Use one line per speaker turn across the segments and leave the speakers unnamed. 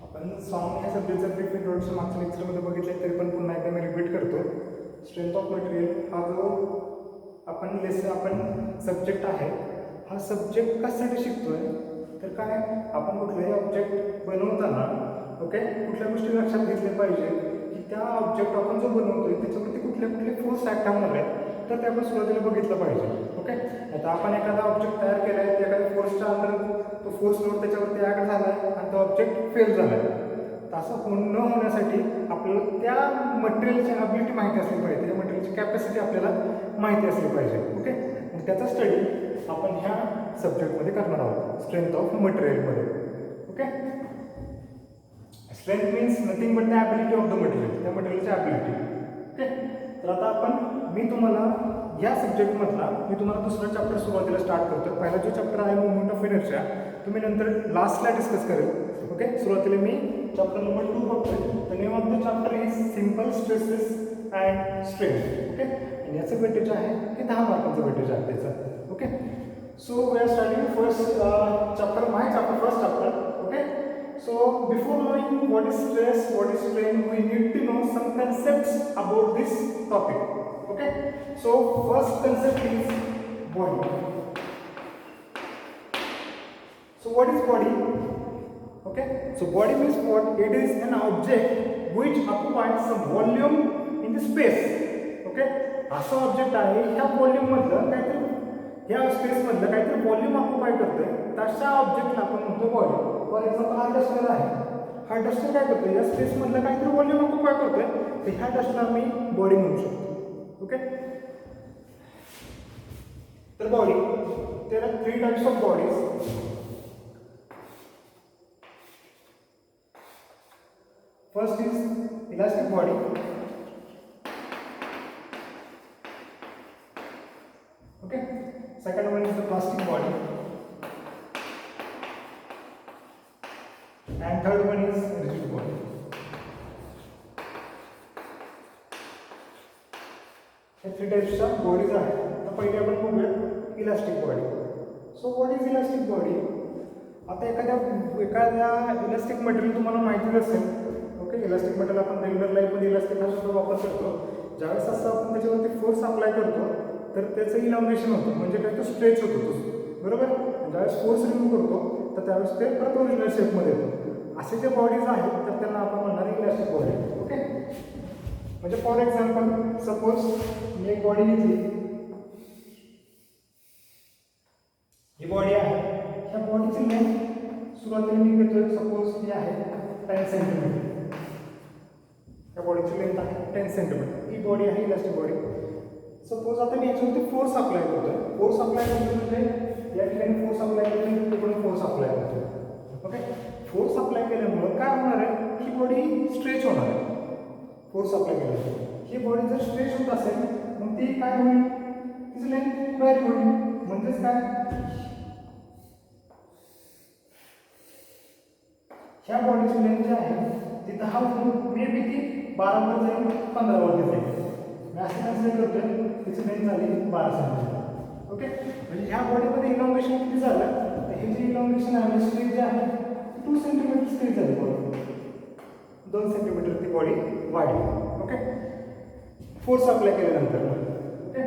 आपण सॉन्ग या सब्जेक्टचा brief introduction मागच्या लेक्चरमध्ये बघितलं तरी पण पुन्हा एकदा मी रिपीट करतो. स्ट्रेंथ ऑफ मटेरियल हा जो आपण सब्जेक्ट आहे, हा सब्जेक्ट कशासाठी शिकतोय तर काय आपण कुठलाही ऑब्जेक्ट बनवताना ओके कुठल्या गोष्टी लक्षात घेतल्या पाहिजे की त्या ऑब्जेक्ट आपण जो बनवतोय त्याच्यावरती कुठले कुठले फोर्स ॲक्ट होणार आहेत तर ते आपण सुरुवातीला बघितलं पाहिजे. ओके, आता आपण एखादा ऑब्जेक्ट तयार केला आहे, एखाद्या फोर्सच्या अंडर तो फोर्स लोड त्याच्यावरती ॲक्ट झाला आहे आणि तो ऑब्जेक्ट फेल झाला आहे. असं न होण्यासाठी आपल्याला त्या मटेरियलची ॲबिलिटी माहिती असली पाहिजे, त्या मटेरियलची कॅपॅसिटी आपल्याला माहिती असली पाहिजे. ओके, मग त्याचा स्टडी आपण ह्या सब्जेक्टमध्ये करणार आहोत, स्ट्रेंथ ऑफ मटेरियलमध्ये. Okay, strength means nothing but the ability of the material, त्या मटेरियलची ॲबिलिटी. ओके, तर आता मी तुम्हाला या सब्जेक्टमधला तुम्हाला दुसरा चॅप्टर सुरुवातीला स्टार्ट करतो. पहिला जो चॅप्टर आहे मुवमेंट ऑफ इनर्शिया तुम्ही नंतर लास्टला डिस्कस करेल. ओके, सुरुवातीला मी चॅप्टर नंबर 2 बघतोय. The name of the chapter is simple stresses and strain. Okay, आणि याचं वेटेज आहे हे 10 मार्कांचं वेटेज आहे त्याचं. Okay, so we are starting first chapter, my chapter, first chapter. Okay, so before knowing what is stress, what is strain, we need to know some concepts about this topic. Okay, so first concept is body. So what is body? Okay, so body means what? It is an object which occupies some volume in the space. Okay, असा object आहे ह्या volume मधलं काहीतरी, ह्या space मधलं काहीतरी volume occupy करतोय, तशा ऑब्जेक्टला आपण म्हणतो बॉडी. फॉर एक्झाम्पल हा डस्टर आहे, हा डस्टर काय करतोय या स्पेस मधलं काहीतरी व्हॉल्यूम ऑक्युपाय करतोय, तर ह्या डस्टरला मी बॉडी म्हणू शकतो. ओके, तर body, there are 3 types of bodies. First is elastic body. Okay, second one is the plastic body, and third one is rigid body. हे 3 टाइप्सच्या बॉडीज आहेत. तर पहिले आपण बघूया elastic body. So what is elastic body? आता एखाद्या elastic material तुम्हाला माहितीच असेल. ओके, इलास्टिक मटेरियल आपण रेग्युलर लाईफमध्ये इलास्टिक हा शब्द वापर करतो. ज्यावेळेस असं आपण त्याच्यावरती फोर्स अप्लाय करतो तर त्याचं इलॉंगेशन होतं, म्हणजे काय तो स्ट्रेच होतो तो, बरोबर. ज्यावेळेस फोर्स रिमूव्ह करतो तर त्यावेळेस ते परत ओरिजिनल शेपमध्ये येतो. असे जे बॉडीज आहेत तर त्यांना आपण म्हणणार इलास्टिक बॉडी. ओके, म्हणजे फॉर एक्झाम्पल सपोज मी एक बॉडी घेतली, ही बॉडी आहे, ह्या बॉडीची लेंथ सुरुवातीला मी घेतोय सपोज ही आहे 10 सेंटीमीटर. त्या बॉडीची लेंथ आहे 10 सेंटीमीटर. ही बॉडी आहे इलास्टिक बॉडी. सपोज आता मी याच्यावरती फोर्स अप्लाय करतोय. फोर्स अप्लाय करतोय म्हणजे या ठिकाणी फोर्स अप्लाय करतोय, तिथे पण फोर्स अप्लाय करतोय. ओके, फोर्स अप्लाय केल्यामुळे काय होणार आहे, ही बॉडी स्ट्रेच होणार आहे. फोर्स अप्लाय केल्यामुळे ही बॉडी जर स्ट्रेच होत असेल मग ती काय होईल, तिची लेंथ व्हॅरी होईल. म्हणजेच काय, ह्या बॉडीची लेंथ जी आहे ती 10 मे बी ती 12 वर जाईल, 15 वर जाईल. मी असं कन्सिडर करतोय तिची लेंथ झाली 12 सेंटीमीटर. ओके, म्हणजे ह्या बॉडीमध्ये इलॉंगेशन किती झालं, तर हे जे इलॉंगेशन आहे स्ट्रेच जे आहे 2 सेंटीमीटर स्ट्रेच झाली बॉडी, 2 सेंटीमीटर ती बॉडी वाढली. ओके, फोर्स अप्लाय केल्यानंतर. ओके,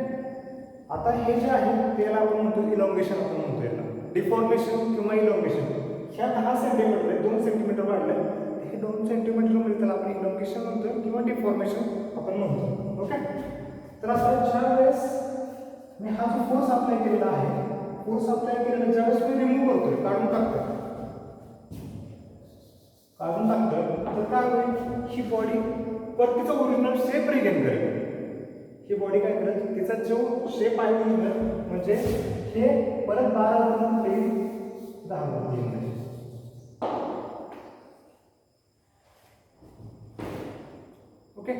आता हे जे आहे त्याला आपण म्हणतो इलॉंगेशन, आपण म्हणतो याला डिफॉर्मेशन किंवा इलॉंगेशन. ह्या 10 सेंटीमीटर आहे, 2 सेंटीमीटर वाढलं, हे 2 सेंटीमीटरमध्ये त्याला आपण इलॉंगेशन म्हणतो किंवा डिफॉर्मेशन आपण म्हणतो. ओके, तर आता ज्या वेळेस मी हा जो फोर्स अप्लाय केलेला आहे, फोर्स अप्लाय केलेला ज्यावेळेस मी रिमूव्ह करतोय, काढून टाकतोय तर काय होईल, ही बॉडी परत तिचा ओरिजिनल शेप रिगेन करेल. ही बॉडी काय करेल, तिचा जो शेप आहे ओरिजिनल म्हणजे हे परत 12 वरून येईल 10 वर येईल. ओके,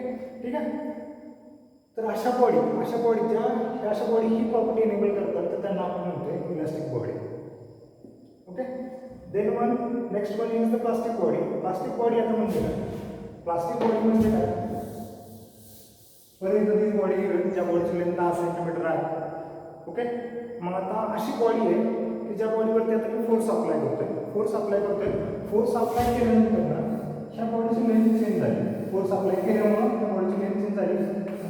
ठीक आहे. तर अशा बॉडी ही प्रॉपर्टी एनेबल करतात, तर त्यांना आपण म्हणतोय elastic body. Okay, then next one is the plastic body. Plastic body आता म्हणजे काय, प्लास्टिक बॉडी म्हणजे काय, फॉर एक्झाम्पल ही बॉडी ज्या बॉडीची लेंथ 10 सेंटीमीटर आहे. ओके, मग आता अशी बॉडी आहे की की ज्या बॉडीवरती आता मी फोर्स अप्लाय करतोय, फोर्स अप्लाय केल्यानंतर ना ह्या बॉडीची लेंथ चेंज झाली, फोर्स अप्लाय केल्यामुळं त्या बॉडीची लेंथ चेंज झाली,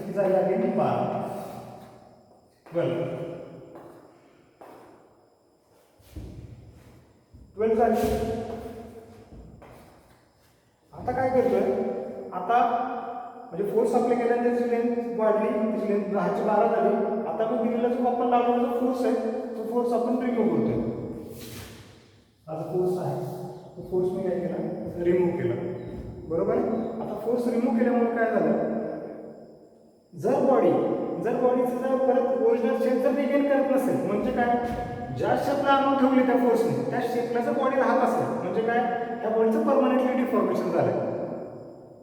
ती झाली आहे 12. ट्वेल्व झाली. आता काय करतोय, आता म्हणजे फोर्स अप्लाय केल्यानंतर त्याची लेंथ वाढली, त्याची लेंथ 10 ची 12 झाली. आता मी दिलेला जो आपण लावलेला जो फोर्स आहे तो फोर्स आपण रिमूव्ह करतोय. हा जो फोर्स आहे तो फोर्स मी काय केला, रिमूव्ह केला. बरोबर आहे. आता फोर्स रिमूव्ह केल्यामुळे काय झालं, जर बॉडीचं जर परत ओरिजिनल शेप जर रिगेन करत नसेल, म्हणजे काय, ज्या शेपला आणून ठेवली त्या फोर्सने त्या शेपला जर बॉडी राहत असेल, म्हणजे काय, ह्या बॉडीचं परमनंटली डिफॉर्मेशन झालं.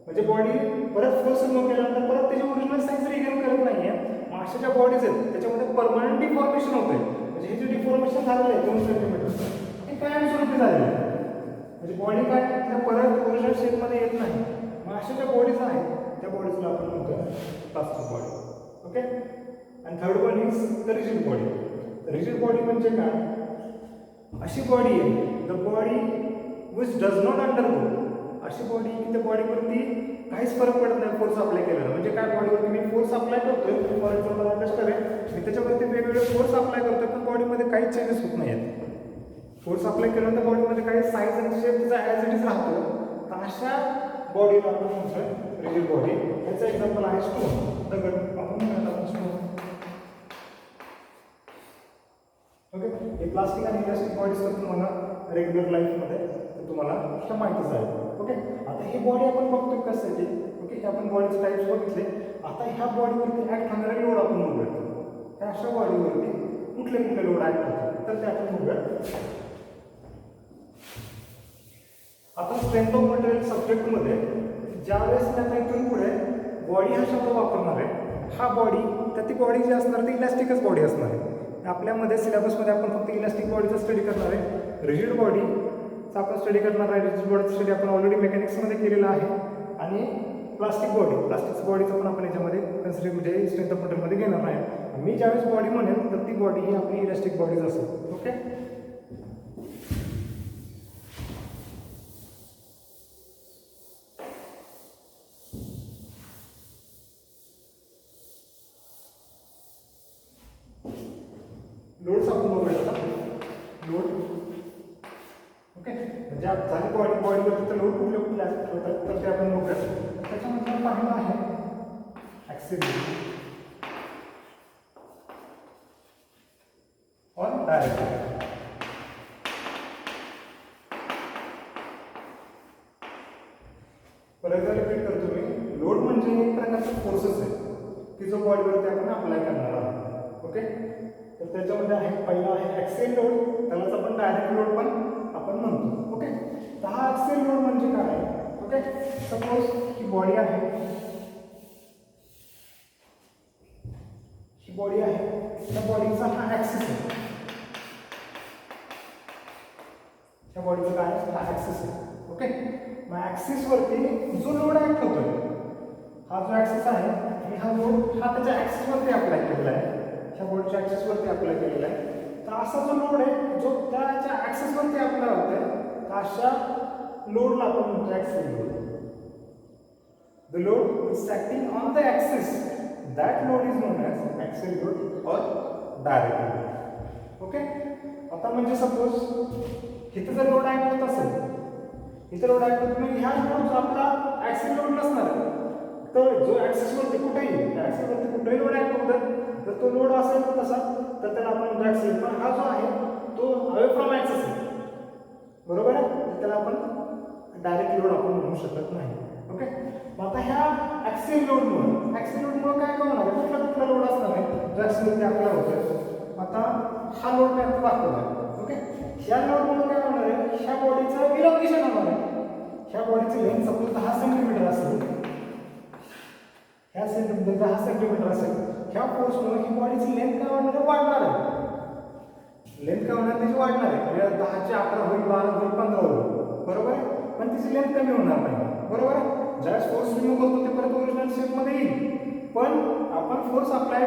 म्हणजे बॉडी परत फोर्स रिमूव्ह केल्यानंतर परत त्याची ओरिजिनल साईज रिगेन करत नाहीये. मग अशा ज्या बॉडीज आहेत त्याच्यामध्ये परमनंट डिफॉर्मेशन होतंय. म्हणजे हे जे डिफॉर्मेशन झालेलं आहे 2 सेंटीमीटरचं, हे कायमस्वरूपी झालेलं आहे. म्हणजे बॉडी काय त्या परत ओरिजिनल शेपमध्ये येत नाही. मग अशा ज्या बॉडीज आहेत त्या बॉडीजला आपण म्हणतो प्लास्टिक बॉडी. ओके. आणि third one is the rigid body. Rigid body म्हणजे काय, अशी बॉडी आहे the body which does not undergo, अशी बॉडी की त्या बॉडीवरती काहीच फरक पडत नाही फोर्स अप्लाय केल्यानं. म्हणजे काय, बॉडीवरती मी फोर्स अप्लाय करतोय, फॉर एक्झाम्पल अंडरस्टँड आहे, मी त्याच्यावरती वेगवेगळे फोर्स अप्लाय करतोय पण बॉडीमध्ये काहीच चेंजेस होत नाही आहेत. फोर्स अप्लाय केल्यानंतर बॉडीमध्ये काही साईज आणि शेप त्याचा ॲज इट इज राहतो. तर अशा बॉडीला आपण म्हणतोय रिजिड बॉडी. याचं एक्झाम्पल आहे स्टोन, दगड. आपण म्हणतो स्टोन. ओके. हे प्लास्टिक आणि इलास्टिक बॉडीज तर तुम्हाला रेग्युलर लाईफमध्ये तुम्हाला ह्या माहितीच आहे. ओके. आता ही बॉडी आपण बघतोय कशासाठी. ओके. हे आपण बॉडीचे टाईप्स बघितले. आता ह्या बॉडीवरती ऍक्ट होणारे लोड आपण बघूया. त्या अशा बॉडीवरती कुठले कुठले लोड ऍक्ट होतात तर ते आपण बघूया. आता स्ट्रेंथ ऑफ मटेरियल सब्जेक्टमध्ये ज्यावेळेस आता इथून पुढे बॉडी हा शब्द वापरणार आहे, हा बॉडी तर ती बॉडी जी असणार ती इलास्टिकच बॉडी असणार आहे. आपल्यामध्ये सिलेबसमध्ये आपण फक्त इलास्टिक बॉडीचा स्टडी करणार आहे. रिजिड बॉडीचा आपण स्टडी करणार आहे. रिजिड बॉडीचा स्टडी आपण ऑलरेडी मेकॅनिक्समध्ये केलेला आहे. आणि प्लास्टिक बॉडीचा पण आपण याच्यामध्ये कन्सिडर म्हणजे स्ट्रेंथ ऑफ मटेरियलमध्ये घेणार आहे. मी ज्यावेळेस बॉडी म्हणेन तर ती बॉडी ही आपली इलास्टिक बॉडीज असेल. ओके. लोड्स आपण बघूया आता. लोड. ओके. म्हणजे झाली बॉडीवरती तर लोड कुठले कुठले होतात तर ते आपण बघूया. त्याच्यामध्ये पहिला आहे ॲक्सिल ऑन डायरेक्ट. परत रिपीट करतो मी. लोड म्हणजे एक प्रकारचा फोर्सेस आहे की जो बॉडीवरती आपण अप्लाय करणार आहोत. ओके. तर त्याच्यामध्ये आहे पहिला आहे ॲक्सिल लोड, त्यालाच आपण डायरेक्ट लोड पण आपण म्हणतो. ओके. तर हा ॲक्सिल लोड म्हणजे काय. ओके. सपोज ही बॉडी आहे, ही बॉडी आहे, त्या बॉडीचा हा ॲक्सिस आहे. त्या बॉडीचा काय हा ॲक्सिस आहे. ओके. मग ॲक्सिसवरती जो लोड ॲक्ट होतोय, हा जो ॲक्सिस आहे आणि हा लोड हा त्याच्या ॲक्सिसवरती अप्लाय केलेला आहे, ह्या बॉडीच्या ॲक्सिसवरती अप्लाय केलेला आहे. तर असा जो लोड आहे जो त्याच्या ॲक्सिसवरती अप्लाय होतोय, तर अशा लोडला आपण म्हणतो axle load. The load is acting on the axis, that load is known as axle load or direct load. Okay. आता म्हणजे सपोज इथं जर लोड ॲक्ट होत असेल, इथं लोड ॲक्ट होत नाही, ह्या लोड आपला ॲक्सिल लोड नसणार. तर जो ॲक्सिसवरती कुठेही ॲक्सिसवरती कुठेही लोड ॲक्ट होतात, जर तो लोड असेल तसा तर त्याला आपण म्हणतो ॲक्सिल. पण हा जो आहे तो अवे फ्रॉम ॲक्सिस आहे. बरोबर आहे. तर त्याला आपण डायरेक्ट लोड आपण म्हणू शकत नाही. ओके. मग आता ह्या ॲक्सिल लोडमुळे काय होणार आहे, कुठला लोड असणार आहे जो ॲक्सिलवरती अप्लाय होतोय. आता हा लोड काय दाखवला. ओके. ह्या लोडमुळे काय होणार आहे, ह्या बॉडीचं इलॉंगेशन होणार आहे. ह्या बॉडीची लेंथ सपोज 10 सेंटीमीटर असेल, ह्या सेंटीमीटर 10 सेंटीमीटर असेल, ह्या फोर्समुळे ही बॉडीची लेंथ काय होणार आहे, वाढणार आहे. लेंथ काय होणार त्याची वाढणार आहे. म्हणजे 10 ची 11 होईल, 12 होईल, 15 होईल. बरोबर आहे. पण तिची लेंथ कमी होणार नाही. बरोबर आहे. ज्यावेळेस फोर्स रिमूव्ह करतो ते परत ओरिजिनल शेपमध्ये येईल. पण आपण फोर्स अप्लाय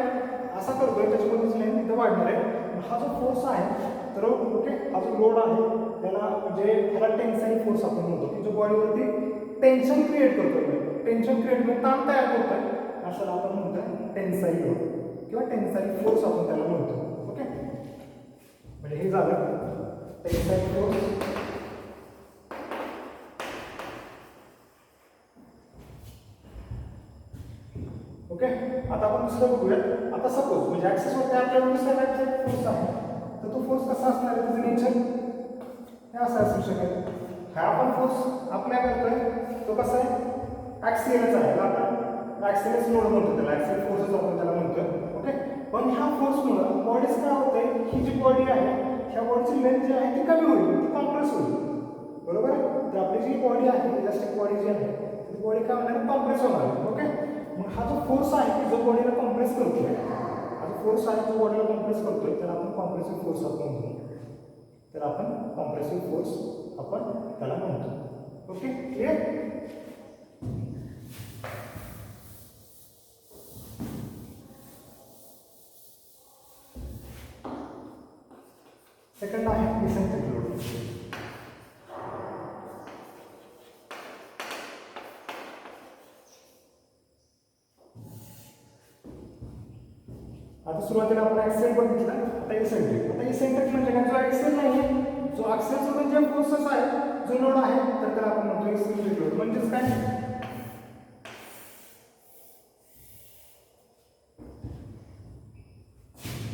असा करतोय त्याच्यामुळे तिची लेंथ इथं वाढणार आहे. हा जो फोर्स आहे तर ओके, हा जो लोड आहे त्याला म्हणजे ह्याला टेन्साईल फोर्स आपण म्हणतो की जो बॉडीवरती टेन्शन क्रिएट करतो, टेन्शन क्रिएट म्हणजे ताण तयार करतोय अशाला आपण म्हणतो टेन्साईल लोड किंवा टेन्साईल फोर्स आपण त्याला म्हणतो. ओके, म्हणजे हे झालं टेन्साईल फोर्स. ओके, आता आपण दुसरं बघूयात. आता सपोज म्हणजे ॲक्सिसवरती आपल्याला दुसऱ्या टाईपचा फोर्स आहे तर तो फोर्स कसा असणार आहे, त्याचं नेचर हे असं असू शकेल. हा आपण फोर्स अप्लाय करतोय तो कसा आहे ॲक्सियलच आहे, आपण ॲक्सियलच लोड म्हणतो त्याला, ॲक्सियल फोर्सच आपण त्याला म्हणतोय. ओके, पण ह्या फोर्समुळं बॉडीज काय होतंय, ही जी बॉडी आहे ह्या बॉडीची लेंथ जी आहे ती कमी होईल, ती कॉम्प्रेस होईल. बरोबर आहे, तर आपली जी बॉडी आहे इलास्टिक बॉडी जी आहे ती बॉडी काय होणार कॉम्प्रेस होणार. ओके, मग हा जो फोर्स आहे की जो बॉडीला कॉम्प्रेस करतोय, हा जो फोर्स आहे जो बॉडीला कॉम्प्रेस करतोय त्याला आपण कॉम्प्रेसिव्ह फोर्स आपण म्हणतो, त्याला आपण कॉम्प्रेसिव्ह फोर्स आपण त्याला म्हणतो. Okay, clear. सेकंड आहे इसेंट्रिक लोड. आता सुरुवातीला आपण ॲक्सेल बघितला, आता इसेंट्रिक. आता इसेंट्रिक म्हणजे काय, जो ॲक्सेल नाही जो ॲक्सेल सोडून जे फोर्सेस आहे जो लोड आहे तर त्याला आपण म्हणतो इसेंट्रिक लोड. म्हणजेच काय,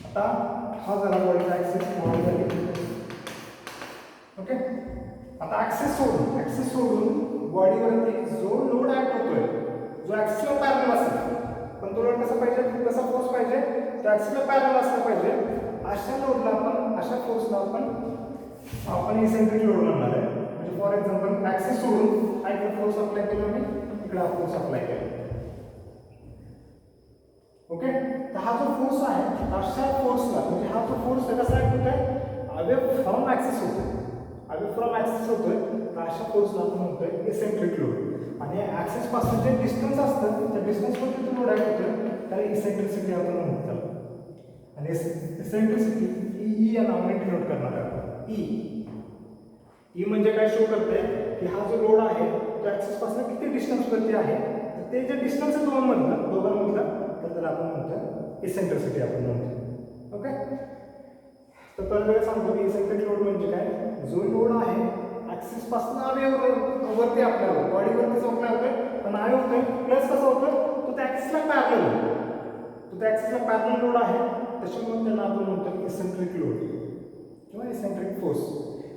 आता हा झाला बॉडीचा ॲक्सेस बॉडी झाली. ओके, आता ॲक्सेस सोडून बॉडीवरती जो लोड ॲक्ट होतोय जो ॲक्सेसला पॅरलल असेल, पण तो लोड कसा पाहिजे, कसा फोर्स पाहिजे, तो ॲक्सेसला पॅरलल असला पाहिजे. अशा लोडला आपण, अशा फोर्सला आपण इसेंट्रिक लोड म्हणणार आहे. म्हणजे फॉर एक्झाम्पल ॲक्सेस सोडून हा इकडे फोर्स अप्लाय केला मी, इकडे हा फोर्स अप्लाय केला. ओके, तर हा जो फोर्स आहे अशा फोर्सला म्हणजे हा जो फोर्स आहे कसा ॲक्ट होतोय, अवे फ्रॉम ॲक्सेस होतोय, अवे फ्रॉम ॲक्सेस होतोय, तर अशा फोर्सला आपण म्हणतोय इसेंट्रिक लोड. आणि ॲक्सेस पासून जे डिस्टन्स असतं त्या डिस्टन्सवरती जो लोड ॲक्ट होतोय त्याला इसेंट्रिसिटी आपण म्हणतो त्याला. आणि इसेंट्रिसिटी ई या नावाने डिनोट करणार आहे. ई म्हणजे काय शो करते की हा जो लोड आहे तो ॲक्सेस पासून किती डिस्टन्सवरती आहे, तर ते जे डिस्टन्स आहे दोघांमधलं तर त्याला आपण म्हणतो इसेंट्रिसिटी आपण म्हणतो. ओके, तर पहिल्यांदा सांगतो की इसेंट्रिक लोड म्हणजे काय, जो लोड आहे ॲक्सिस पासून वरती आपल्याला बॉडीवरतीच अप्लाय होतोय, पण आहे होतोय प्लस कसं होतं तो त्या ॲक्सिसला पॅरलल होतो, तो त्या ॲक्सिसला पॅरलल लोड आहे, त्याच्यामुळे त्याला आपण म्हणतो इसेंट्रिक लोड किंवा इसेंट्रिक फोर्स.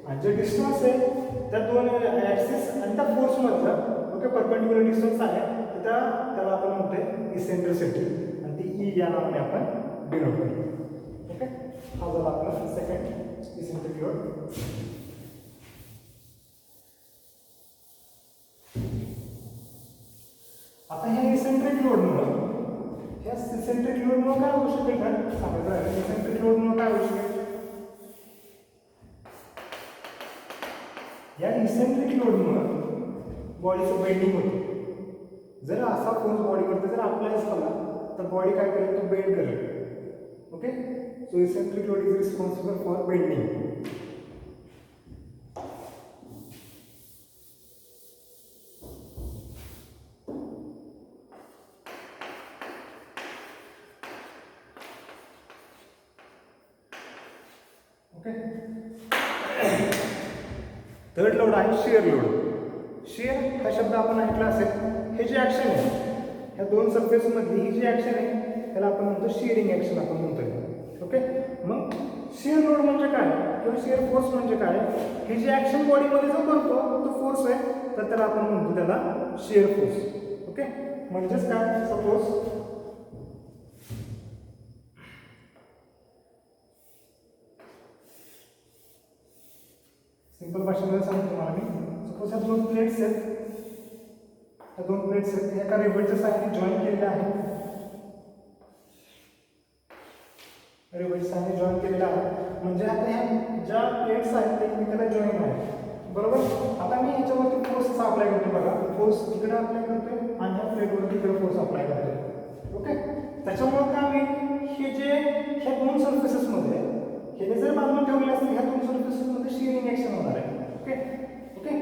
आणि जे डिस्टन्स आहे त्या दोन ॲक्सिस आणि त्या फोर्समधलं ओके परपेंडिक्युलर डिस्टन्स आहे तर त्याला आपण म्हणतोय इसेंट्रिसिटी आणि ती ई या नावाने आपण डिनोट करतो. ओके, हा झाला आपला सेकंड इसेंट्रिक लोड. आता ह्या इसेंट्रिक लोडमुळे काय होऊ शकेल का सांगायचं, इसेंट्रिक लोडमुळे काय होऊ शकेल, या इसेंट्रिक लोडमुळे बॉडीचं बेंडिंग होतं. जर असा फोर्स बॉडीवरती जर अप्लाय झाला तर बॉडी काय करेल, तो बेंड करेल. Okay, so eccentric load is responsible for bending. Third load आहे शिअर लोड. शिअर हा शब्द आपण ऐकला असेल, हे जे ॲक्शन आहे ह्या दोन सरफेसमधली ही जी ॲक्शन आहे त्याला आपण म्हणतो शिअरिंग ॲक्शन आपण म्हणतोय. ओके, मग शिअर लोड म्हणजे काय किंवा शिअर फोर्स म्हणजे काय, हे जे ॲक्शन बॉडीमध्ये जो करतो तो फोर्स आहे तर त्याला आपण म्हणतो त्याला शिअर फोर्स. ओके, म्हणजेच काय, सपोज सिंपल भाषेमध्ये सांगतो तुम्हाला मी. सपोज ह्या दोन प्लेट्स आहेत, ह्या दोन प्लेट्स आहेत, एका रिबनच्या साहाय्याने जॉईन केलेल्या आहेत, रिबनच्या साहाय्याने जॉईन केलेला आहे. म्हणजे आता ह्या ज्या प्लेट्स आहेत ते एकमेकाला जॉईन आहेत. बरोबर, आता मी ह्याच्यावरती फोर्स अप्लाय करतो. बघा, फोर्स इकडे अप्लाय करतोय आणि ह्या प्लेटवरती इकडे फोर्स अप्लाय करतोय. ओके, त्याच्यामुळे काय होईल, हे जे ह्या दोन सरफेसेसमध्ये हे जर बाजूला ठेवले असते ह्या दोन सरफेसेसमध्ये शिअरिंग ॲक्शन होणार आहे. ओके ओके,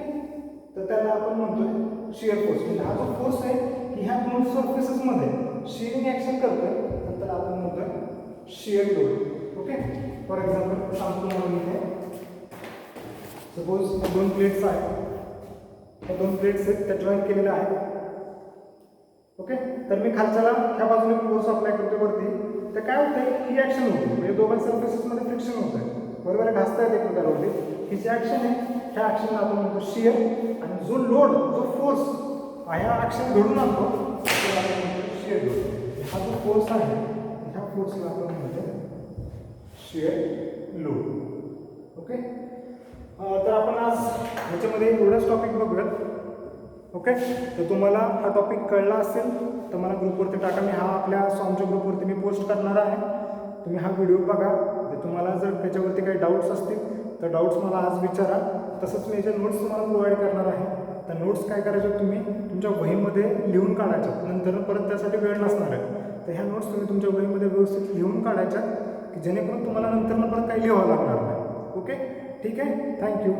तर त्याला आपण म्हणतोय शिअर फोर्स. म्हणजे हा जो फोर्स आहे की ह्या दोन सरफेसेसमध्ये शिअरिंग ॲक्शन करतोय, तर त्याला आपण म्हणतोय shear load. Okay, for example सांगतो म्हणून इथे सपोज दोन प्लेट्स आहेत, त्या दोन प्लेट्स आहेत त्या जॉईन केलेल्या आहेत. ओके, तर मी खालच्याला ह्या बाजूने फोर्स अप्लाय करतो वरती, तर काय होतं ही ॲक्शन होते म्हणजे दोघां सरफेसेसमध्ये फ्रिक्शन होतं आहे, बरोबर आहे, घासता येते एकमेकांवरती. ही जी ॲक्शन आहे ह्या ॲक्शनला आपण म्हणतो शिअर, आणि जो लोड जो फोर्स ह्या ॲक्शन घडून आणतो त्याला आपण म्हणतो शिअर लोड. हा जो फोर्स आहे ह्या फोर्सला आपण म्हणतो शिअर लोड. ओके, तर आपण आज ह्याच्यामध्ये एवढंच टॉपिक बघूयात. ओके, तर तुम्हाला हा टॉपिक कळला असेल तर मला ग्रुपवरती टाका. मी हा आपल्या सॉमच्या ग्रुपवरती मी पोस्ट करणार आहे. तुम्ही हा व्हिडिओ बघा. तुम्हाला जर त्याच्यावरती काही डाऊट्स असतील तर डाऊट्स मला आज विचारा. तसंच मी याच्या नोट्स तुम्हाला प्रोव्हाइड करणार आहे. तर नोट्स काय करायचे तुम्ही तुमच्या वहीमध्ये लिहून काढायच्या, नंतर परत त्यासाठी वेळ नसणार आहे. तर ह्या नोट्स तुम्ही तुमच्या वहीमध्ये व्यवस्थित लिहून काढायच्या की जेणेकरून तुम्हाला नंतर परत काही लिहावं लागणार नाही. ओके, ठीक आहे, थँक्यू.